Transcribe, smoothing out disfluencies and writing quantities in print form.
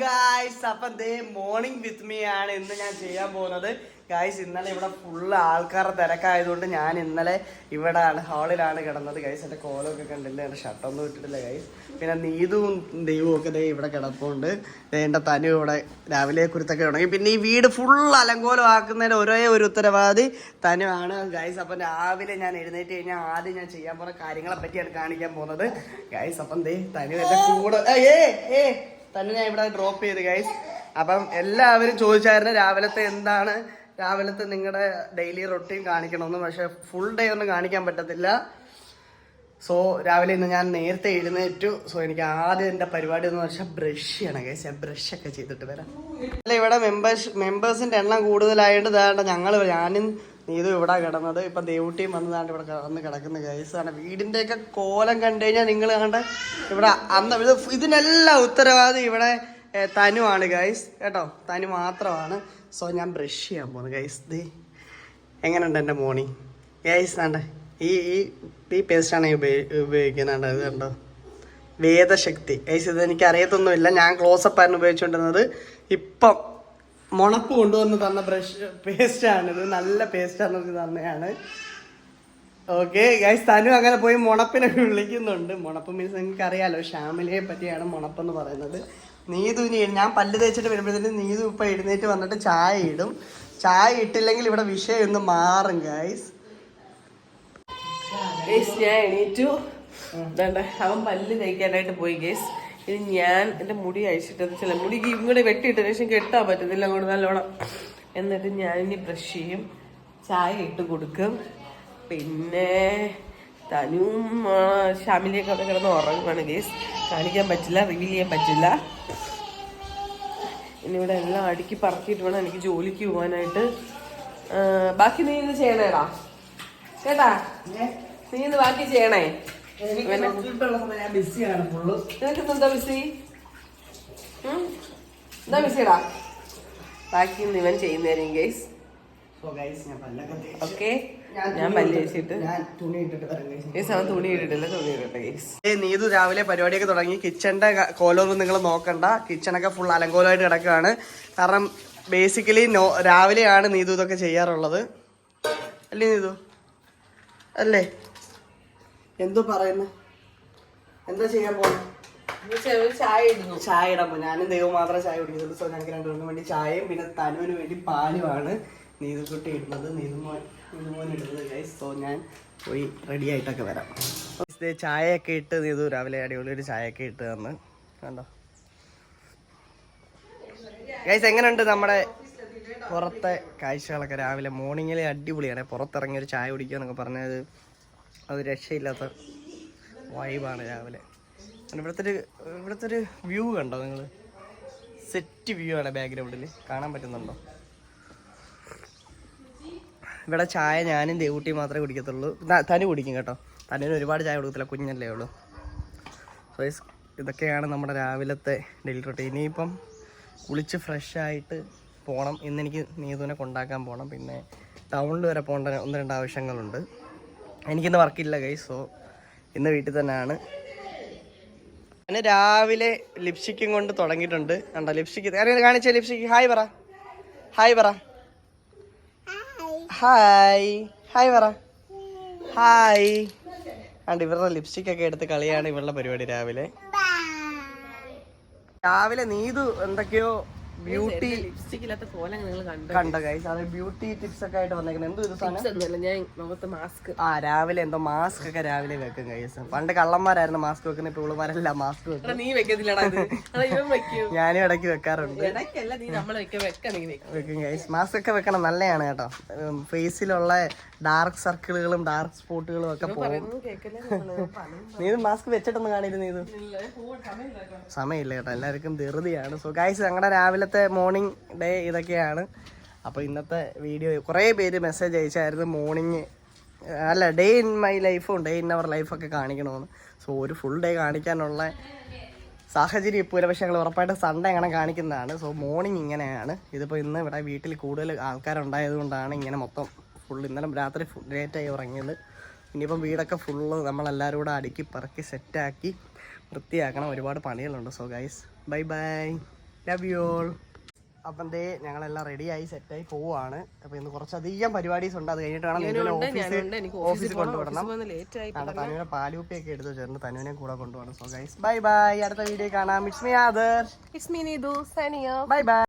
Guys, അപ്പം ദേ morning with me ആണ് ഇന്ന് ഞാൻ ചെയ്യാൻ പോകുന്നത്. ഗായ്സ്, ഇന്നലെ ഇവിടെ ഫുള്ള് ആൾക്കാരുടെ തിരക്കായതുകൊണ്ട് ഞാൻ ഇന്നലെ ഇവിടെ ഹാളിലാണ് കിടന്നത്. ഗായ്സ്, എൻ്റെ കോലമൊക്കെ കണ്ടില്ല, എൻ്റെ ഷർട്ടൊന്നും ഇട്ടിട്ടില്ല ഗായ്സ്. പിന്നെ നീതുവും ദൈവവും ഒക്കെ ദേ ഇവിടെ കിടപ്പുണ്ട്. എൻ്റെ തനു ഇവിടെ രാവിലെ കുരുത്തൊക്കെ തുടങ്ങി. പിന്നെ ഈ വീട് ഫുൾ അലങ്കോലമാക്കുന്നതിന് ഒരേ ഒരു ഉത്തരവാദി തനു ആണ് ഗായ്സ്. അപ്പം രാവിലെ ഞാൻ എഴുന്നേറ്റ് കഴിഞ്ഞാൽ ആദ്യം ഞാൻ ചെയ്യാൻ പോകുന്ന കാര്യങ്ങളെ പറ്റിയാണ് കാണിക്കാൻ പോകുന്നത് ഗായ്സ്. അപ്പം ദേ തനു എൻ്റെ കൂടെ തന്നെ ഞാൻ ഇവിടെ ഡ്രോപ്പ് ചെയ്ത് ഗൈസ്. അപ്പം എല്ലാവരും ചോദിച്ചായിരുന്നു രാവിലത്തെ നിങ്ങളുടെ ഡെയിലി റൊട്ടീൻ കാണിക്കണമെന്ന്. പക്ഷെ ഫുൾ ഡേ ഒന്നും കാണിക്കാൻ പറ്റത്തില്ല. സോ രാവിലെ ഇന്ന് ഞാൻ നേരത്തെ എഴുന്നേറ്റു. സോ എനിക്ക് ആദ്യം എൻ്റെ പരിപാടി എന്ന് വെച്ചാൽ ബ്രഷ് ചെയ്യണം ഗൈസ്. ഞാൻ ബ്രഷൊക്കെ ചെയ്തിട്ട് വരാം. അല്ല, ഇവിടെ മെമ്പേഴ്സിൻ്റെ എണ്ണം കൂടുതലായിട്ട് ഞാനും നീതും ഇവിടെ കിടന്നത്. ഇപ്പം ദേവൂട്ടിയും വന്നതാണ്ട് ഇവിടെ വന്ന് കിടക്കുന്ന ഗൈസാണ്. വീടിൻ്റെയൊക്കെ കോലം കണ്ടു കഴിഞ്ഞാൽ നിങ്ങൾ കണ്ട ഇവിടെ ഇതിനെല്ലാം ഉത്തരവാദി ഇവിടെ തനുവാണ് ഗൈസ് കേട്ടോ. തനു മാത്രമാണ്. സോ ഞാൻ ബ്രഷ് ചെയ്യാൻ പോകുന്നു ഗൈസ്. എങ്ങനെയുണ്ട് എൻ്റെ മോർണിംഗ് ഗൈസ്? വേണ്ട ഈ പേസ്റ്റാണ് ഉപയോഗിക്കുന്നത്. ഇത് കണ്ടോ, വേദശക്തി ഗൈസ്. ഇത് എനിക്ക് അറിയത്തൊന്നുമില്ല. ഞാൻ ക്ലോസപ്പായിരുന്നു ഉപയോഗിച്ചുകൊണ്ടിരുന്നത്. ഇപ്പം മുണപ്പ് കൊണ്ടുവന്ന് തന്ന പേസ്റ്റാണിത്. നല്ല പേസ്റ്റാണ് തന്നെയാണ്. ഓക്കെ ഗൈസ്, തനു അങ്ങനെ പോയി മുണപ്പിനൊക്കെ വിളിക്കുന്നുണ്ട്. മുണപ്പ് മീൻസ് നിങ്ങൾക്ക് അറിയാലോ, ഷാമിലിയെ പറ്റിയാണ് മുണപ്പെന്ന് പറയുന്നത്. നീതു ഞാൻ പല്ല് തേച്ചിട്ട് വരുമ്പോഴത്തേക്കും നീതു ഇപ്പം എഴുന്നേറ്റ് വന്നിട്ട് ചായ ഇടും. ചായ ഇട്ടില്ലെങ്കിൽ ഇവിടെ വിഷയം ഒന്ന് മാറും ഗൈസ്. ഞാൻ എണീറ്റു. അവൻ പല്ല് തേക്കാനായിട്ട് പോയി ഗൈസ്. ഇനി ഞാൻ എൻ്റെ മുടി അഴിച്ചിട്ട് ചില മുടിക്ക് ഇങ്ങോട്ട് വെട്ടിയിട്ട് ശേഷം കെട്ടാൻ പറ്റത്തില്ല അങ്ങോട്ട് നല്ലോണം. എന്നിട്ട് ഞാനിനി ബ്രഷ് ചെയ്യും, ചായ ഇട്ട് കൊടുക്കും. പിന്നെ തനുവും ഷാമിലിയൊക്കെ അവിടെ കിടന്ന് ഉറങ്ങുവാണ് ഗേസ്. കാണിക്കാൻ പറ്റില്ല, റിവീൽ ചെയ്യാൻ പറ്റില്ല. ഇനി ഇവിടെ എല്ലാം അടുക്കി പറക്കിയിട്ട് വേണം എനിക്ക് ജോലിക്ക് പോകാനായിട്ട്. ബാക്കി നീ ഇന്ന് ചെയ്യണേടാ ചേട്ടാ, നീ ഇന്ന് ബാക്കി ചെയ്യണേ. ഞാൻ ബിസിയാണ് ഫുള്ള്. നിനക്ക് എന്താ ബിസി? എന്താ ബിസിടാ? ബാക്കി ഇവൻ ചെയ്യുന്നേരും ഗൈസ്. ഓക്കെ, ഞാൻ പല്ല് വെച്ചിട്ട് അവൻ തുണി ഇട്ടിട്ടില്ല, തുണി ഇടട്ടെ ഗൈസ്. നീതു രാവിലെ പരിപാടിയൊക്കെ തുടങ്ങി. കിച്ചന്റെ കോലമൊന്നും നിങ്ങൾ നോക്കണ്ട. കിച്ചണൊക്കെ ഫുൾ അലങ്കോലമായിട്ട് കിടക്കുകയാണ്. കാരണം ബേസിക്കലി രാവിലെയാണ് നീതു ഇതൊക്കെ ചെയ്യാറുള്ളത്. അല്ലേ നീതു? അല്ലേ? എന്തോ പറയുന്നു? എന്താ ചെയ്യാൻ പോകുന്നത്? ചായ ഇടാൻ പോകും. ഞാനും ദൈവം മാത്രമേ ചായ കുടിക്കുന്നുള്ളൂ. സോ ഞങ്ങൾക്ക് രണ്ടുപേർക്കും വേണ്ടി ചായയും പിന്നെ തനുവിന് വേണ്ടി പാലുമാണ് നീതുക്കുട്ടി ഇടുന്നത്, നീതുമോൻ ഇടുന്നത് ഗൈസ്. സോ ഞാൻ പോയി റെഡി ആയിട്ടൊക്കെ വരാം. ചായയൊക്കെ ഇട്ട് നീതു രാവിലെ അടിപൊളി ഒരു ചായയൊക്കെ ഇട്ട് തന്ന് കണ്ടോ ഗൈസ്. എങ്ങനെയുണ്ട് നമ്മുടെ പുറത്തെ കാഴ്ചകളൊക്കെ? രാവിലെ മോർണിംഗിലെ അടിപൊളിയാണ്. പുറത്തിറങ്ങി ഒരു ചായ കുടിക്കുക എന്നൊക്കെ പറഞ്ഞത് അത് രക്ഷയില്ലാത്ത വൈബാണ് രാവിലെ. ഇവിടുത്തെ ഒരു വ്യൂ കണ്ടോ നിങ്ങൾ? സെറ്റ് വ്യൂ ആണ് ബാക്ക്ഗ്രൗണ്ടിൽ കാണാൻ പറ്റുന്നുണ്ടോ? ഇവിടെ ചായ ഞാനും ദേവൂട്ടി മാത്രമേ കുടിക്കത്തുള്ളൂ. തനു കുടിക്കും കേട്ടോ. തനുവിന് ഒരുപാട് ചായ കൊടുക്കത്തില്ല, കുഞ്ഞല്ലേ ഉള്ളൂ. സോ ഇതൊക്കെയാണ് നമ്മുടെ രാവിലത്തെ ഡെയിലി റൊട്ടീൻ. ഇനിയിപ്പം കുളിച്ച് ഫ്രഷായിട്ട് പോകണം. ഇന്നെനിക്ക് നീതുവിനെ കൊണ്ടാക്കാൻ പോകണം. പിന്നെ ടൗണിൽ വരെ പോകേണ്ട 1-2 ആവശ്യങ്ങളുണ്ട്. എനിക്കിന്ന് വർക്കില്ല ഗൈസ്. സോ ഇന്ന് വീട്ടിൽ തന്നെയാണ്. പിന്നെ രാവിലെ ലിപ്സ്റ്റിക്കും കൊണ്ട് തുടങ്ങിയിട്ടുണ്ട്. കണ്ടോ ലിപ്സ്റ്റിക്ക് കാണിച്ച ലിപ്സ്റ്റിക്ക്. ഹായ് പറ, ഹായ് പറ, ഹായ് ഹായ് പറ, ഹായ്. കണ്ട് ഇവരുടെ ലിപ്സ്റ്റിക്കൊക്കെ എടുത്ത് കളിയാണ് ഇവരുടെ പരിപാടി രാവിലെ. നീതു എന്തൊക്കെയോ ബ്യൂട്ടി കണ്ടോ ഗൈസ്? അത് ബ്യൂട്ടി ടിപ്സ് ഒക്കെ ആയിട്ട് വന്നേക്കുന്നത്. രാവിലെ എന്തോ മാസ്ക് ഒക്കെ രാവിലെ വെക്കും ഗൈസ്. പണ്ട് കള്ളന്മാരായിരുന്നു മാസ്ക് വെക്കുന്ന, ഇപ്പോൾ ഉള്ളമാരല്ല മാസ്ക് വെക്കും. ഞാനും ഇടയ്ക്ക് വെക്കാറുണ്ട്. വെക്കും ഗൈസ്. മാസ്ക് ഒക്കെ വെക്കണം, നല്ലതാണ് കേട്ടോ. ഫേസിലുള്ള ഡാർക്ക് സർക്കിളുകളും ഡാർക്ക് സ്പോട്ടുകളും ഒക്കെ പോകും. നീ മാസ്ക് വെച്ചിട്ടൊന്നും കാണില്ല. നീ സമയമില്ല കേട്ടോ, എല്ലാവർക്കും ധൃതിയാണ്. സോ ഗൈസ്, ഞങ്ങളുടെ രാവിലത്തെ മോർണിംഗ് ഡേ ഇതൊക്കെയാണ്. അപ്പോൾ ഇന്നത്തെ വീഡിയോ കുറേ പേര് മെസ്സേജ് അയച്ചായിരുന്നു മോർണിംഗ് അല്ല ഡേ ഇൻ മൈ ലൈഫും ഡേ ഇൻ അവർ ലൈഫൊക്കെ കാണിക്കണമെന്ന്. സോ ഒരു ഫുൾ ഡേ കാണിക്കാനുള്ള സാഹചര്യം ഇപ്പോൾ ഇല്ല. പക്ഷേ ഞങ്ങൾ ഉറപ്പായിട്ട് സൺഡേ അങ്ങനെ കാണിക്കുന്നതാണ്. സോ മോർണിംഗ് ഇങ്ങനെയാണ്. ഇതിപ്പോൾ ഇന്ന് ഇവിടെ വീട്ടിൽ കൂടുതൽ ആൾക്കാരുണ്ടായത് കൊണ്ടാണ് ഇങ്ങനെ മൊത്തം ഫുൾ. ഇന്നലെ രാത്രി ലേറ്റായി ഉറങ്ങിയത്. ഇനിയിപ്പം വീടൊക്കെ ഫുള്ള് നമ്മളെല്ലാവരും കൂടെ അടുക്കി പറക്കി സെറ്റാക്കി വൃത്തിയാക്കണം. ഒരുപാട് പണികളുണ്ട്. So guys, bye bye. Love you all. അപ്പം ദേ ഞങ്ങളെല്ലാം റെഡിയായി സെറ്റായി പോവാണ്. അപ്പൊ ഇന്ന് കുറച്ചധികം പരിപാടീസ് ഉണ്ട്. അത് കഴിഞ്ഞിട്ട് വേണം ഓഫീസിൽ കൊണ്ടുവിടണം. തനുവിനെ പാലൂപ്പിയൊക്കെ എടുത്തു ചേർന്ന് തനുവിനെ കൂടെ കൊണ്ടുപോകണം. So guys bye by. അടുത്ത വീഡിയോ കാണാം. It's me other. It's me, Nidu, signing off. Bye bye.